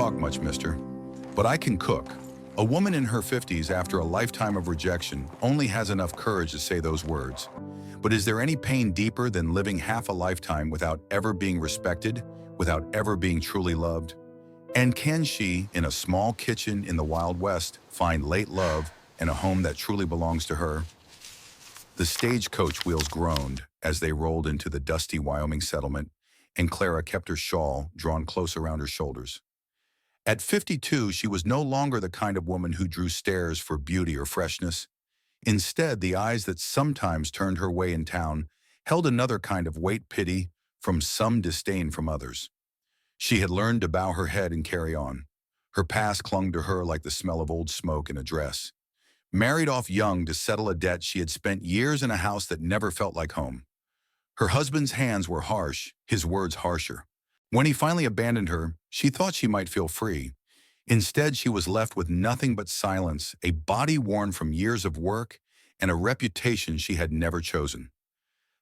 talk much, mister, but I can cook. A woman in her 50s after a lifetime of rejection only has enough courage to say those words. But is there any pain deeper than living half a lifetime without ever being respected, without ever being truly loved? And can she, in a small kitchen in the Wild West, find late love and a home that truly belongs to her? The stagecoach wheels groaned as they rolled into the dusty Wyoming settlement, and Clara kept her shawl drawn close around her shoulders. At 52, she was no longer the kind of woman who drew stares for beauty or freshness. Instead, the eyes that sometimes turned her way in town held another kind of weight, pity from some, disdain from others. She had learned to bow her head and carry on. Her past clung to her like the smell of old smoke in a dress. Married off young to settle a debt, she had spent years in a house that never felt like home. Her husband's hands were harsh, his words harsher. When he finally abandoned her, she thought she might feel free. Instead, she was left with nothing but silence, a body worn from years of work, and a reputation she had never chosen.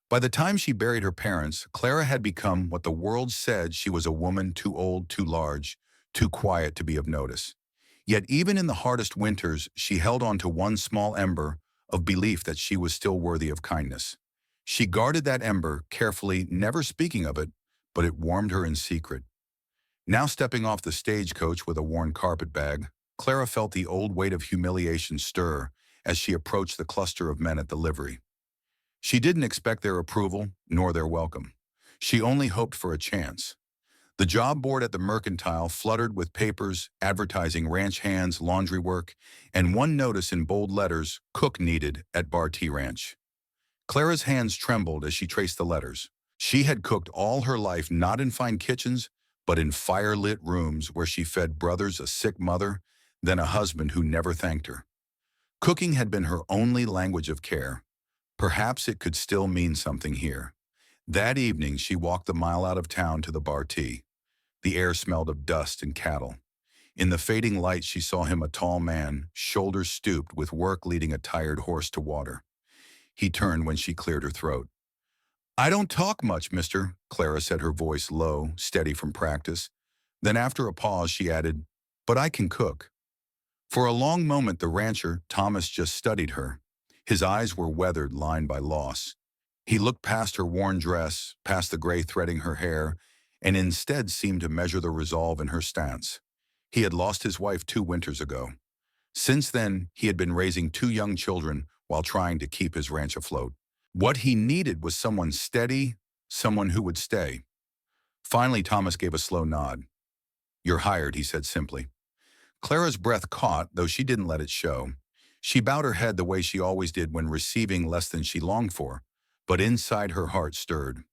By the time she buried her parents, Clara had become what the world said: she was a woman too old, too large, too quiet to be of notice. Yet even in the hardest winters, she held on to one small ember of belief that she was still worthy of kindness. She guarded that ember carefully, never speaking of it, but it warmed her in secret. Now stepping off the stagecoach with a worn carpet bag, Clara felt the old weight of humiliation stir as she approached the cluster of men at the livery. She didn't expect their approval, nor their welcome. She only hoped for a chance. The job board at the Mercantile fluttered with papers advertising ranch hands, laundry work, and one notice in bold letters: cook needed at Bar T Ranch. Clara's hands trembled as she traced the letters. She had cooked all her life, not in fine kitchens, but in fire-lit rooms where she fed brothers, a sick mother, then a husband who never thanked her. Cooking had been her only language of care. Perhaps it could still mean something here. That evening, she walked the mile out of town to the Bar T. The air smelled of dust and cattle. In the fading light, she saw him, a tall man, shoulders stooped, with work leading a tired horse to water. He turned when she cleared her throat. "I don't talk much, mister," Clara said, her voice low, steady from practice. Then after a pause, she added, "But I can cook." For a long moment, the rancher, Thomas, just studied her. His eyes were weathered, lined by loss. He looked past her worn dress, past the gray threading her hair, and instead seemed to measure the resolve in her stance. He had lost his wife 2 winters ago. Since then, he had been raising 2 young children while trying to keep his ranch afloat. What he needed was someone steady, someone who would stay. Finally, Thomas gave a slow nod. "You're hired," he said simply. Clara's breath caught, though she didn't let it show. She bowed her head the way she always did when receiving less than she longed for, but inside her heart stirred.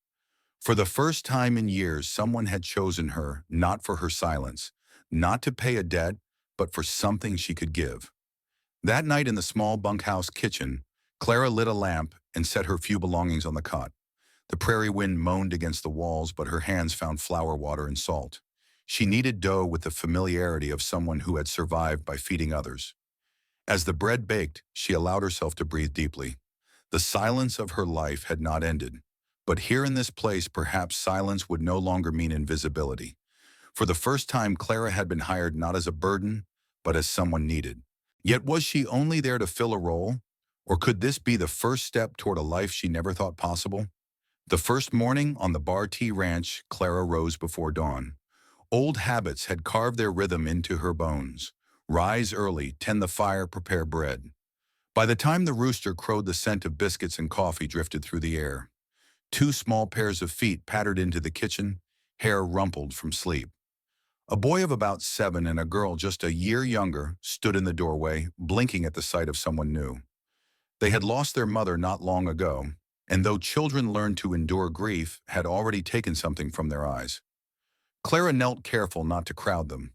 For the first time in years, someone had chosen her, not for her silence, not to pay a debt, but for something she could give. That night in the small bunkhouse kitchen, Clara lit a lamp and set her few belongings on the cot. The prairie wind moaned against the walls, but her hands found flour, water, and salt. She kneaded dough with the familiarity of someone who had survived by feeding others. As the bread baked, she allowed herself to breathe deeply. The silence of her life had not ended. But here in this place, perhaps silence would no longer mean invisibility. For the first time, Clara had been hired not as a burden, but as someone needed. Yet was she only there to fill a role? Or could this be the first step toward a life she never thought possible? The first morning on the Bar T Ranch, Clara rose before dawn. Old habits had carved their rhythm into her bones. Rise early, tend the fire, prepare bread. By the time the rooster crowed, the scent of biscuits and coffee drifted through the air. 2 small pairs of feet pattered into the kitchen, hair rumpled from sleep. A boy of about 7 and a girl just a year younger stood in the doorway, blinking at the sight of someone new. They had lost their mother not long ago, and though children learn to endure grief, had already taken something from their eyes. Clara knelt, careful not to crowd them.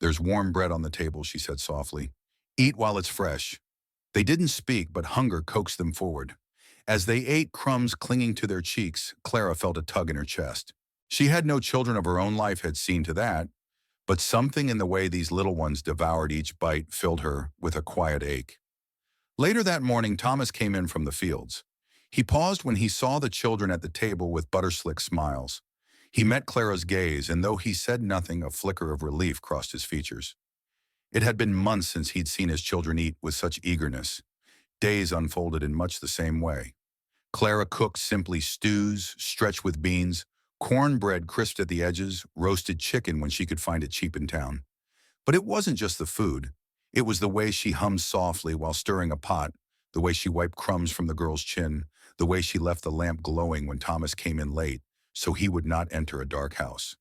"There's warm bread on the table," she said softly. "Eat while it's fresh." They didn't speak, but hunger coaxed them forward. As they ate, crumbs clinging to their cheeks, Clara felt a tug in her chest. She had no children of her own life had seen to that, but something in the way these little ones devoured each bite filled her with a quiet ache. Later that morning, Thomas came in from the fields. He paused when he saw the children at the table with butter-slick smiles. He met Clara's gaze, and though he said nothing, a flicker of relief crossed his features. It had been months since he'd seen his children eat with such eagerness. Days unfolded in much the same way. Clara cooked simply stews, stretched with beans, cornbread crisped at the edges, roasted chicken when she could find it cheap in town. But it wasn't just the food. It was the way she hummed softly while stirring a pot, the way she wiped crumbs from the girl's chin, the way she left the lamp glowing when Thomas came in late, so he would not enter a dark house.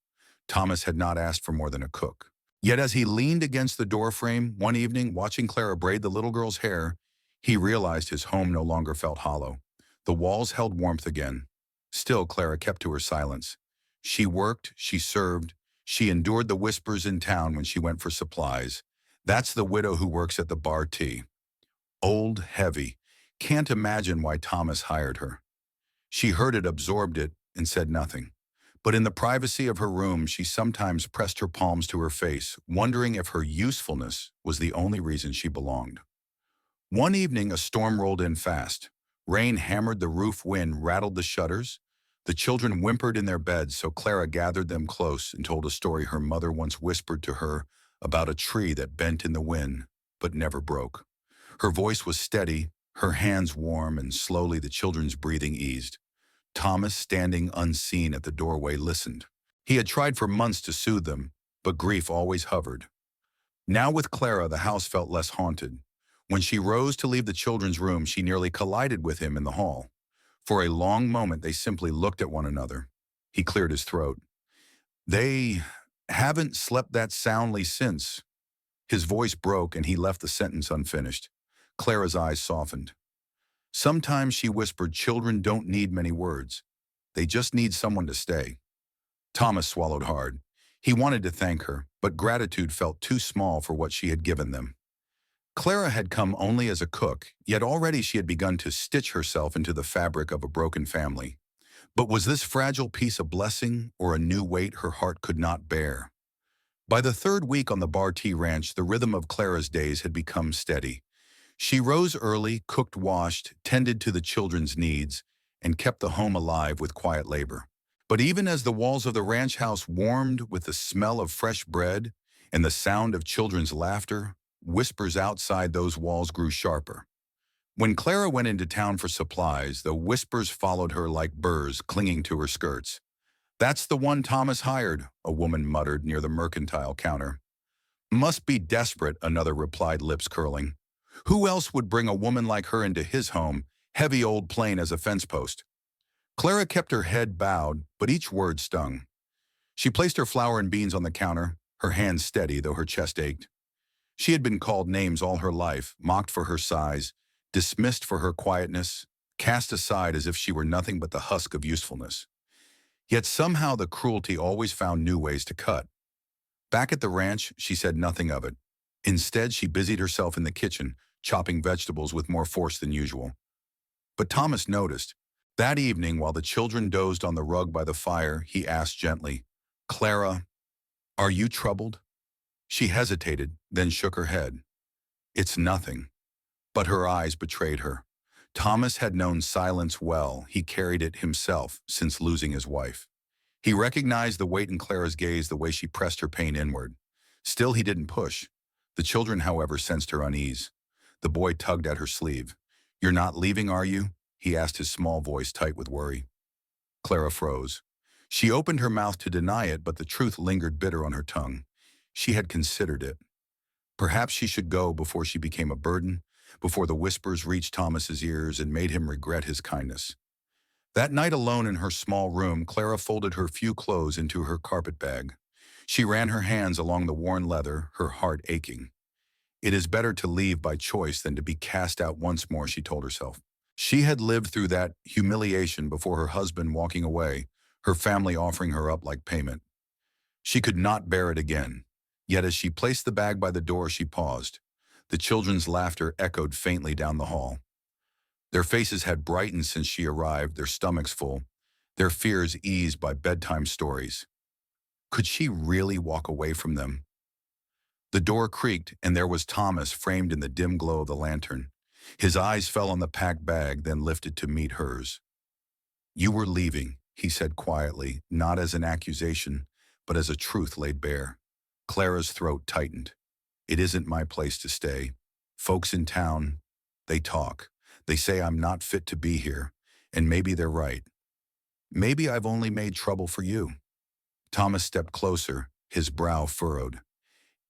Thomas had not asked for more than a cook. Yet as he leaned against the doorframe one evening, watching Clara braid the little girl's hair, he realized his home no longer felt hollow. The walls held warmth again. Still, Clara kept to her silence. She worked, she served, she endured the whispers in town when she went for supplies. That's the widow who works at the bar tea. Old, heavy. Can't imagine why Thomas hired her. She heard it, absorbed it, and said nothing. But in the privacy of her room, she sometimes pressed her palms to her face, wondering if her usefulness was the only reason she belonged. One evening, a storm rolled in fast. Rain hammered the roof, wind rattled the shutters. The children whimpered in their beds, so Clara gathered them close and told a story her mother once whispered to her about a tree that bent in the wind, but never broke. Her voice was steady, her hands warm, and slowly the children's breathing eased. Thomas, standing unseen at the doorway, listened. He had tried for months to soothe them, but grief always hovered. Now with Clara, the house felt less haunted. When she rose to leave the children's room, she nearly collided with him in the hall. For a long moment, they simply looked at one another. He cleared his throat. They haven't slept that soundly since. His voice broke and he left the sentence unfinished. Clara's eyes softened. Sometimes, she whispered, children don't need many words. They just need someone to stay. Thomas swallowed hard. He wanted to thank her, but gratitude felt too small for what she had given them. Clara had come only as a cook, yet already she had begun to stitch herself into the fabric of a broken family. But was this fragile piece a blessing or a new weight her heart could not bear? By the third week on the Bar T Ranch, the rhythm of Clara's days had become steady. She rose early, cooked, washed, tended to the children's needs, and kept the home alive with quiet labor. But even as the walls of the ranch house warmed with the smell of fresh bread and the sound of children's laughter, whispers outside those walls grew sharper. When Clara went into town for supplies, the whispers followed her like burrs clinging to her skirts. That's the one Thomas hired, a woman muttered near the mercantile counter. Must be desperate, another replied, lips curling. Who else would bring a woman like her into his home, heavy old plain as a fence post? Clara kept her head bowed, but each word stung. She placed her flour and beans on the counter, her hands steady though her chest ached. She had been called names all her life, mocked for her size, dismissed for her quietness, cast aside as if she were nothing but the husk of usefulness. Yet somehow the cruelty always found new ways to cut. Back at the ranch, she said nothing of it. Instead, she busied herself in the kitchen, chopping vegetables with more force than usual. But Thomas noticed. That evening, while the children dozed on the rug by the fire, he asked gently, Clara, are you troubled? She hesitated, then shook her head. It's nothing. But her eyes betrayed her. Thomas had known silence well. He carried it himself since losing his wife. He recognized the weight in Clara's gaze, the way she pressed her pain inward. Still, he didn't push. The children, however, sensed her unease. The boy tugged at her sleeve. You're not leaving, are you? He asked, his small voice tight with worry. Clara froze. She opened her mouth to deny it, but the truth lingered bitter on her tongue. She had considered it. Perhaps she should go before she became a burden, before the whispers reached Thomas's ears and made him regret his kindness. That night alone in her small room, Clara folded her few clothes into her carpet bag. She ran her hands along the worn leather, her heart aching. It is better to leave by choice than to be cast out once more, she told herself. She had lived through that humiliation before, her husband walking away, her family offering her up like payment. She could not bear it again. Yet as she placed the bag by the door, she paused. The children's laughter echoed faintly down the hall. Their faces had brightened since she arrived, their stomachs full, their fears eased by bedtime stories. Could she really walk away from them? The door creaked, and there was Thomas framed in the dim glow of the lantern. His eyes fell on the packed bag, then lifted to meet hers. You were leaving, he said quietly, not as an accusation, but as a truth laid bare. Clara's throat tightened. It isn't my place to stay. Folks in town, they talk. They say I'm not fit to be here, and maybe they're right. Maybe I've only made trouble for you. Thomas stepped closer, his brow furrowed.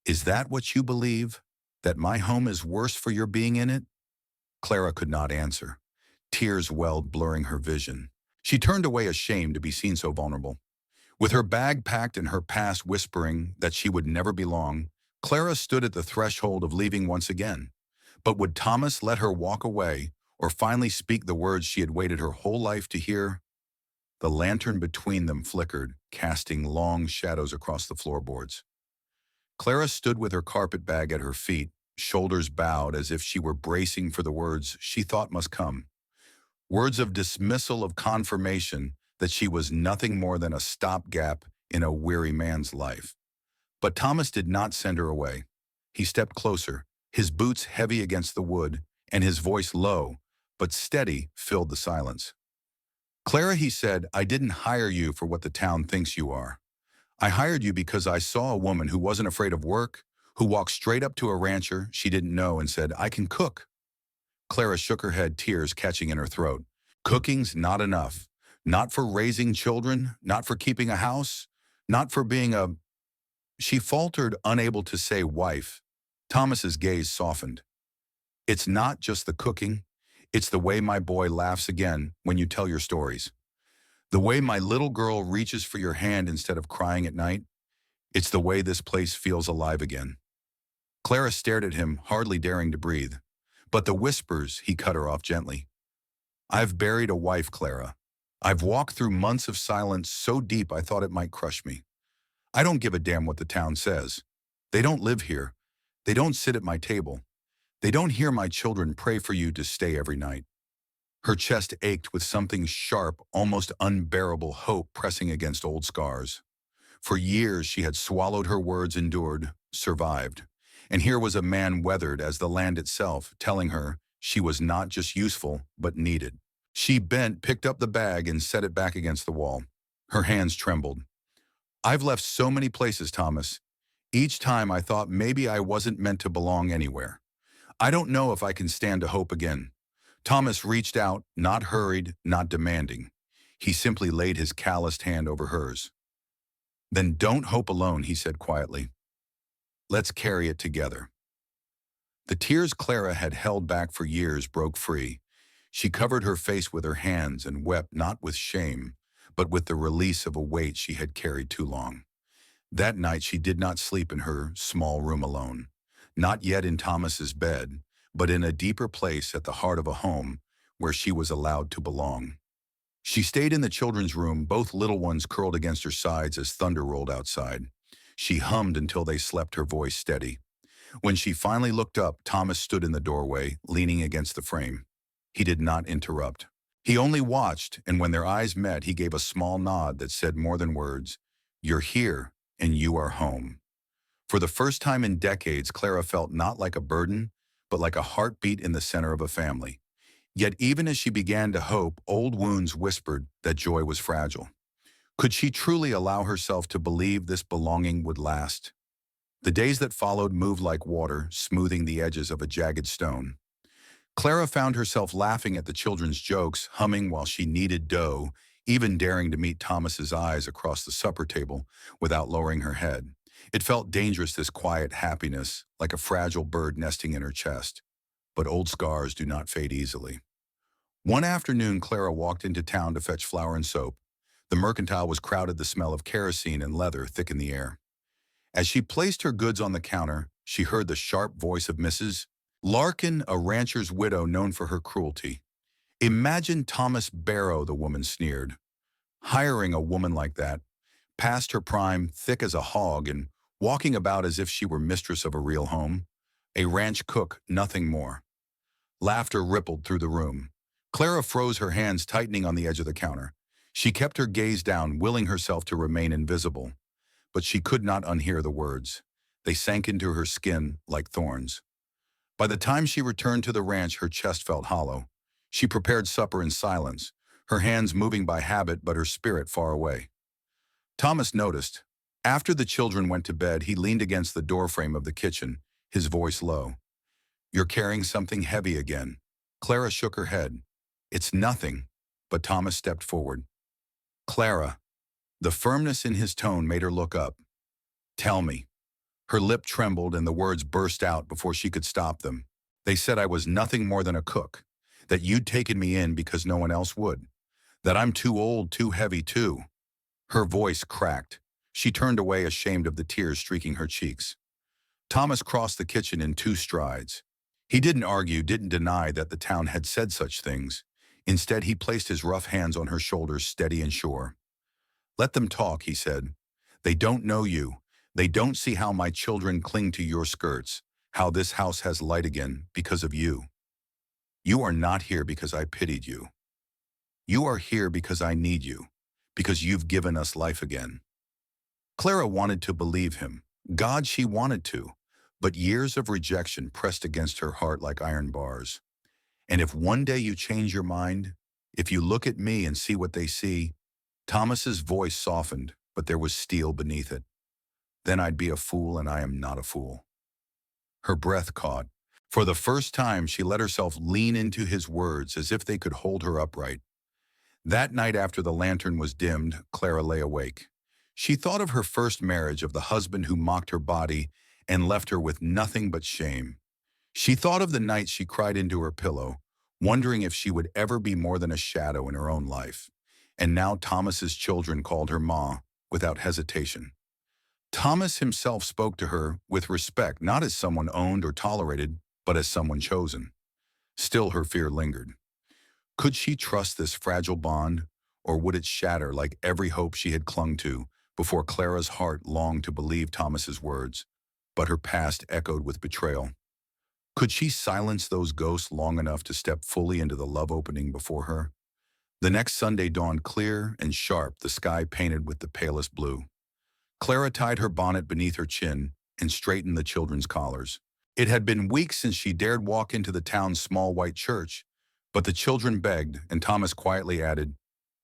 Is that what you believe? That my home is worse for your being in it? Clara could not answer. Tears welled, blurring her vision. She turned away ashamed to be seen so vulnerable. With her bag packed and her past whispering that she would never belong, Clara stood at the threshold of leaving once again. But would Thomas let her walk away, or finally speak the words she had waited her whole life to hear? The lantern between them flickered, casting long shadows across the floorboards. Clara stood with her carpet bag at her feet, shoulders bowed as if she were bracing for the words she thought must come. Words of dismissal, of confirmation that she was nothing more than a stopgap in a weary man's life. But Thomas did not send her away. He stepped closer, his boots heavy against the wood, and his voice low, but steady, filled the silence. Clara, he said, I didn't hire you for what the town thinks you are. I hired you because I saw a woman who wasn't afraid of work, who walked straight up to a rancher she didn't know and said, I can cook. Clara shook her head, tears catching in her throat. Cooking's not enough. Not for raising children, not for keeping a house, not for being a... She faltered, unable to say wife. Thomas's gaze softened. It's not just the cooking. It's the way my boy laughs again when you tell your stories. The way my little girl reaches for your hand instead of crying at night. It's the way this place feels alive again. Clara stared at him, hardly daring to breathe. But the whispers, he cut her off gently. I've buried a wife, Clara. I've walked through months of silence so deep I thought it might crush me. I don't give a damn what the town says. They don't live here. They don't sit at my table. They don't hear my children pray for you to stay every night. Her chest ached with something sharp, almost unbearable hope pressing against old scars. For years she had swallowed her words, endured, survived. And here was a man weathered as the land itself, telling her she was not just useful, but needed. She bent, picked up the bag, and set it back against the wall. Her hands trembled. I've left so many places, Thomas. Each time I thought maybe I wasn't meant to belong anywhere. I don't know if I can stand to hope again. Thomas reached out, not hurried, not demanding. He simply laid his calloused hand over hers. Then don't hope alone, he said quietly. Let's carry it together. The tears Clara had held back for years broke free. She covered her face with her hands and wept not with shame, but with the release of a weight she had carried too long. That night she did not sleep in her small room alone. Not yet in Thomas's bed, but in a deeper place at the heart of a home where she was allowed to belong. She stayed in the children's room, both little ones curled against her sides as thunder rolled outside. She hummed until they slept, her voice steady. When she finally looked up, Thomas stood in the doorway, leaning against the frame. He did not interrupt. He only watched, and when their eyes met, he gave a small nod that said more than words. You're here, and you are home. For the first time in decades, Clara felt not like a burden, but like a heartbeat in the center of a family. Yet even as she began to hope, old wounds whispered that joy was fragile. Could she truly allow herself to believe this belonging would last? The days that followed moved like water, smoothing the edges of a jagged stone. Clara found herself laughing at the children's jokes, humming while she kneaded dough, even daring to meet Thomas's eyes across the supper table without lowering her head. It felt dangerous, this quiet happiness, like a fragile bird nesting in her chest. But old scars do not fade easily. One afternoon, Clara walked into town to fetch flour and soap. The mercantile was crowded, the smell of kerosene and leather thick in the air. As she placed her goods on the counter, she heard the sharp voice of Mrs. Larkin, a rancher's widow known for her cruelty. Imagine Thomas Barrow, the woman sneered. Hiring a woman like that, past her prime, thick as a hog, and walking about as if she were mistress of a real home. A ranch cook, nothing more. Laughter rippled through the room. Clara froze, her hands tightening on the edge of the counter. She kept her gaze down, willing herself to remain invisible. But she could not unhear the words. They sank into her skin like thorns. By the time she returned to the ranch, her chest felt hollow. She prepared supper in silence, her hands moving by habit but her spirit far away. Thomas noticed. After the children went to bed, he leaned against the doorframe of the kitchen, his voice low. "You're carrying something heavy again." Clara shook her head. "It's nothing," but Thomas stepped forward. "Clara." The firmness in his tone made her look up. "Tell me." Her lip trembled and the words burst out before she could stop them. "They said I was nothing more than a cook, that you'd taken me in because no one else would, that I'm too old, too heavy, too." Her voice cracked. She turned away, ashamed of the tears streaking her cheeks. Thomas crossed the kitchen in 2 strides. He didn't argue, didn't deny that the town had said such things. Instead, he placed his rough hands on her shoulders, steady and sure. "Let them talk," he said. "They don't know you. They don't see how my children cling to your skirts, how this house has light again because of you. You are not here because I pitied you. You are here because I need you, because you've given us life again." Clara wanted to believe him. God, she wanted to. But years of rejection pressed against her heart like iron bars. "And if one day you change your mind, if you look at me and see what they see," Thomas's voice softened, but there was steel beneath it. "Then I'd be a fool, and I am not a fool." Her breath caught. For the first time, she let herself lean into his words as if they could hold her upright. That night after the lantern was dimmed, Clara lay awake. She thought of her first marriage, of the husband who mocked her body and left her with nothing but shame. She thought of the nights she cried into her pillow, wondering if she would ever be more than a shadow in her own life. And now Thomas's children called her Ma, without hesitation. Thomas himself spoke to her with respect, not as someone owned or tolerated, but as someone chosen. Still, her fear lingered. Could she trust this fragile bond, or would it shatter like every hope she had clung to before Clara's heart longed to believe Thomas's words, but her past echoed with betrayal? Could she silence those ghosts long enough to step fully into the love opening before her? The next Sunday dawned clear and sharp, the sky painted with the palest blue. Clara tied her bonnet beneath her chin and straightened the children's collars. It had been weeks since she dared walk into the town's small white church, but the children begged, and Thomas quietly added,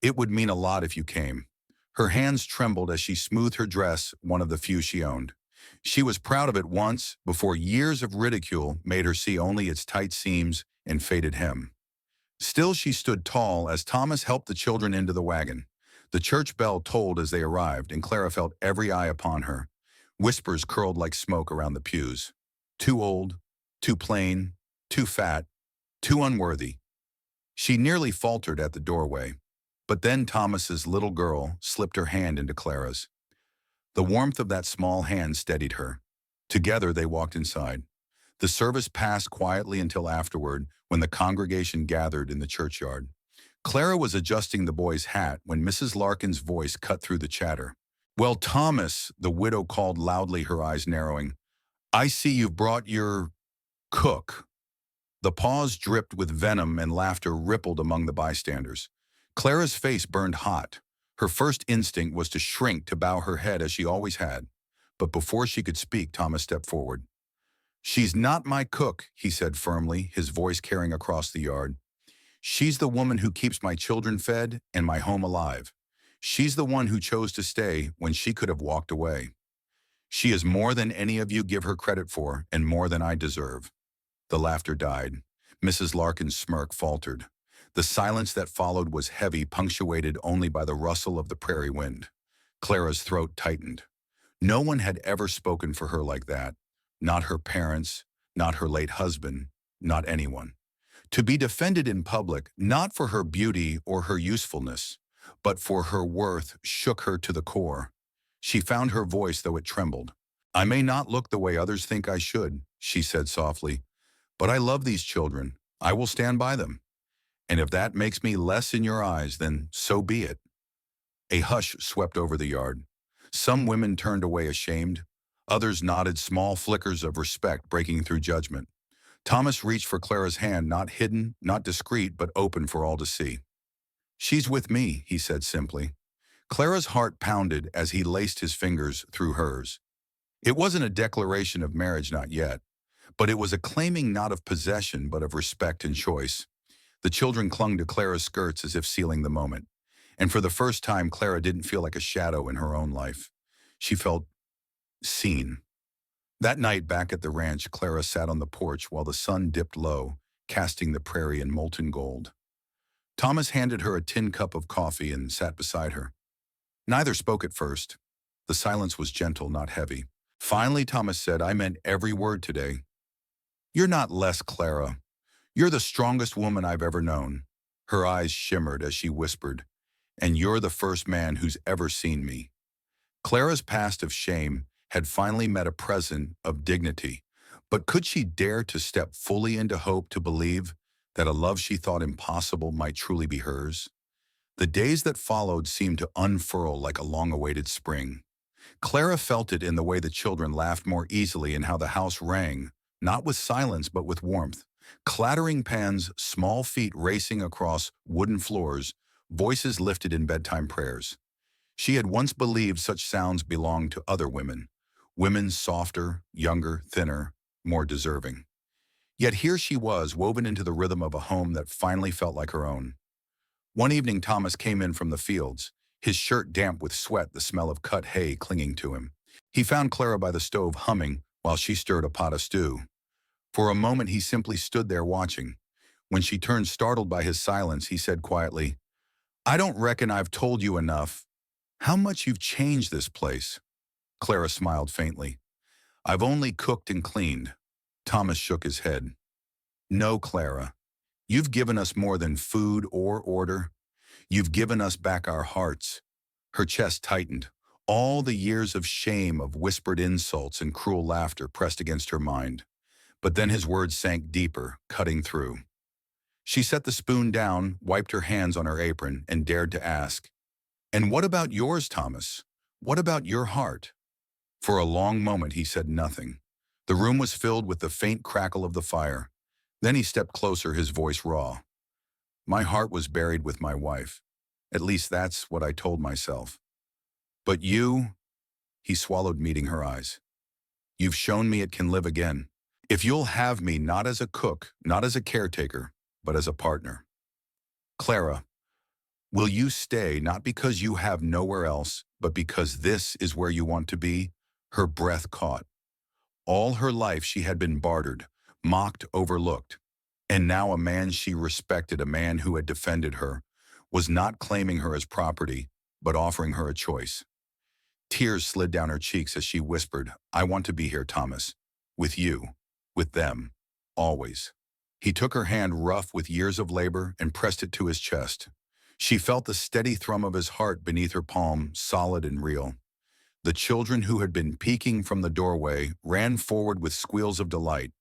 "It would mean a lot if you came." Her hands trembled as she smoothed her dress, one of the few she owned. She was proud of it once, before years of ridicule made her see only its tight seams and faded hem. Still, she stood tall as Thomas helped the children into the wagon. The church bell tolled as they arrived, and Clara felt every eye upon her. Whispers curled like smoke around the pews. Too old, too plain, too fat, too unworthy. She nearly faltered at the doorway, but then Thomas's little girl slipped her hand into Clara's. The warmth of that small hand steadied her. Together they walked inside. The service passed quietly until afterward, when the congregation gathered in the churchyard. Clara was adjusting the boy's hat when Mrs. Larkin's voice cut through the chatter. "Well, Thomas," the widow called loudly, her eyes narrowing, "I see you've brought your cook." The pause dripped with venom and laughter rippled among the bystanders. Clara's face burned hot. Her first instinct was to shrink, to bow her head as she always had. But before she could speak, Thomas stepped forward. "She's not my cook," he said firmly, his voice carrying across the yard. "She's the woman who keeps my children fed and my home alive. She's the one who chose to stay when she could have walked away. She is more than any of you give her credit for, and more than I deserve." The laughter died. Mrs. Larkin's smirk faltered. The silence that followed was heavy, punctuated only by the rustle of the prairie wind. Clara's throat tightened. No one had ever spoken for her like that. Not her parents, not her late husband, not anyone. To be defended in public, not for her beauty or her usefulness, but for her worth, shook her to the core. She found her voice, though it trembled. "I may not look the way others think I should," she said softly, "but I love these children. I will stand by them. And if that makes me less in your eyes, then so be it." A hush swept over the yard. Some women turned away ashamed. Others nodded, small flickers of respect breaking through judgment. Thomas reached for Clara's hand, not hidden, not discreet, but open for all to see. "She's with me," he said simply. Clara's heart pounded as he laced his fingers through hers. It wasn't a declaration of marriage, not yet, but it was a claiming not of possession but of respect and choice. The children clung to Clara's skirts as if sealing the moment. And for the first time, Clara didn't feel like a shadow in her own life. She felt seen. That night back at the ranch, Clara sat on the porch while the sun dipped low, casting the prairie in molten gold. Thomas handed her a tin cup of coffee and sat beside her. Neither spoke at first. The silence was gentle, not heavy. Finally, Thomas said, "I meant every word today. You're not less Clara. You're the strongest woman I've ever known." Her eyes shimmered as she whispered, "And you're the first man who's ever seen me." Clara's past of shame had finally met a present of dignity. But could she dare to step fully into hope, to believe that a love she thought impossible might truly be hers? The days that followed seemed to unfurl like a long-awaited spring. Clara felt it in the way the children laughed more easily and how the house rang, not with silence but with warmth. Clattering pans, small feet racing across wooden floors, voices lifted in bedtime prayers. She had once believed such sounds belonged to other women, women softer, younger, thinner, more deserving. Yet here she was, woven into the rhythm of a home that finally felt like her own. One evening Thomas came in from the fields, his shirt damp with sweat, the smell of cut hay clinging to him. He found Clara by the stove humming while she stirred a pot of stew. For a moment he simply stood there watching. When she turned startled by his silence, he said quietly, "I don't reckon I've told you enough. How much you've changed this place." Clara smiled faintly. "I've only cooked and cleaned." Thomas shook his head. "No, Clara. You've given us more than food or order. You've given us back our hearts." Her chest tightened. All the years of shame, of whispered insults and cruel laughter pressed against her mind. But then his words sank deeper, cutting through. She set the spoon down, wiped her hands on her apron, and dared to ask, "And what about yours, Thomas? What about your heart?" For a long moment he said nothing. The room was filled with the faint crackle of the fire. Then he stepped closer, his voice raw. "My heart was buried with my wife. At least that's what I told myself. But you," he swallowed, meeting her eyes, "you've shown me it can live again. If you'll have me not as a cook, not as a caretaker, but as a partner. Clara, will you stay not because you have nowhere else, but because this is where you want to be?" Her breath caught. All her life she had been bartered, mocked, overlooked. And now a man she respected, a man who had defended her, was not claiming her as property, but offering her a choice. Tears slid down her cheeks as she whispered, "I want to be here, Thomas. With you. With them. Always." He took her hand, rough with years of labor, and pressed it to his chest. She felt the steady thrum of his heart beneath her palm, solid and real. The children, who had been peeking from the doorway, ran forward with squeals of delight.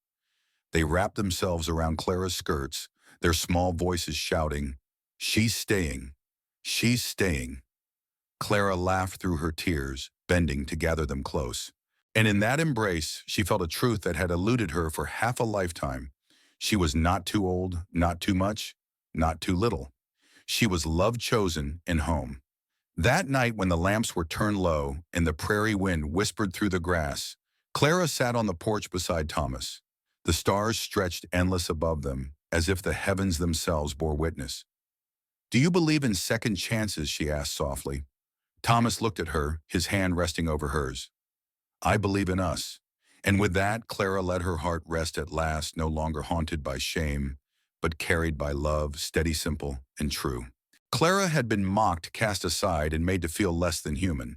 They wrapped themselves around Clara's skirts, their small voices shouting, "She's staying. She's staying." Clara laughed through her tears, bending to gather them close. And in that embrace, she felt a truth that had eluded her for half a lifetime. She was not too old, not too much, not too little. She was love chosen and home. That night, when the lamps were turned low and the prairie wind whispered through the grass, Clara sat on the porch beside Thomas. The stars stretched endless above them, as if the heavens themselves bore witness. "Do you believe in second chances?" she asked softly. Thomas looked at her, his hand resting over hers. "I believe in us." And with that, Clara let her heart rest at last, no longer haunted by shame, but carried by love, steady, simple, and true. Clara had been mocked, cast aside, and made to feel less than human.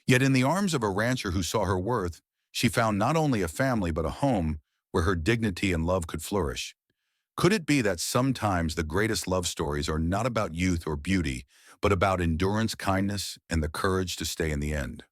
Yet in the arms of a rancher who saw her worth, she found not only a family but a home where her dignity and love could flourish. Could it be that sometimes the greatest love stories are not about youth or beauty, but about endurance, kindness, and the courage to stay in the end?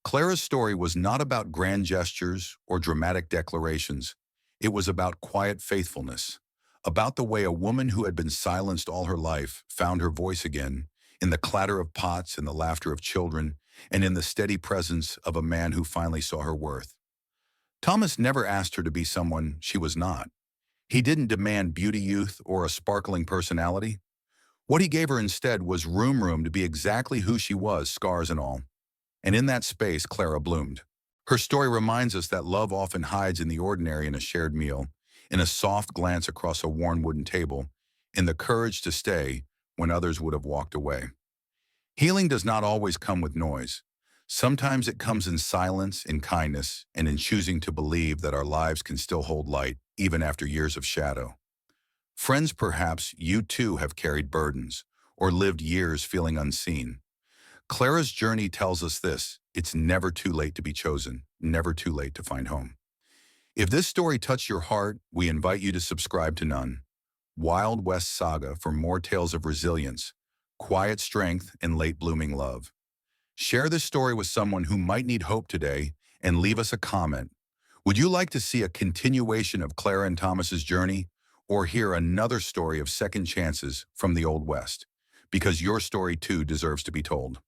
Clara's story was not about grand gestures or dramatic declarations. It was about quiet faithfulness, about the way a woman who had been silenced all her life found her voice again, in the clatter of pots and the laughter of children, and in the steady presence of a man who finally saw her worth. Thomas never asked her to be someone she was not. He didn't demand beauty, youth, or a sparkling personality. What he gave her instead was room to be exactly who she was, scars and all. And in that space, Clara bloomed. Her story reminds us that love often hides in the ordinary, in a shared meal, in a soft glance across a worn wooden table, in the courage to stay when others would have walked away. Healing does not always come with noise. Sometimes it comes in silence, in kindness, and in choosing to believe that our lives can still hold light even after years of shadow. Friends, perhaps you too have carried burdens or lived years feeling unseen. Clara's journey tells us this: it's never too late to be chosen, never too late to find home. If this story touched your heart, we invite you to subscribe to None Wild West Saga for more tales of resilience, quiet strength, and late-blooming love. Share this story with someone who might need hope today and leave us a comment. Would you like to see a continuation of Clara and Thomas's journey, or hear another story of second chances from the Old West? Because your story too deserves to be told.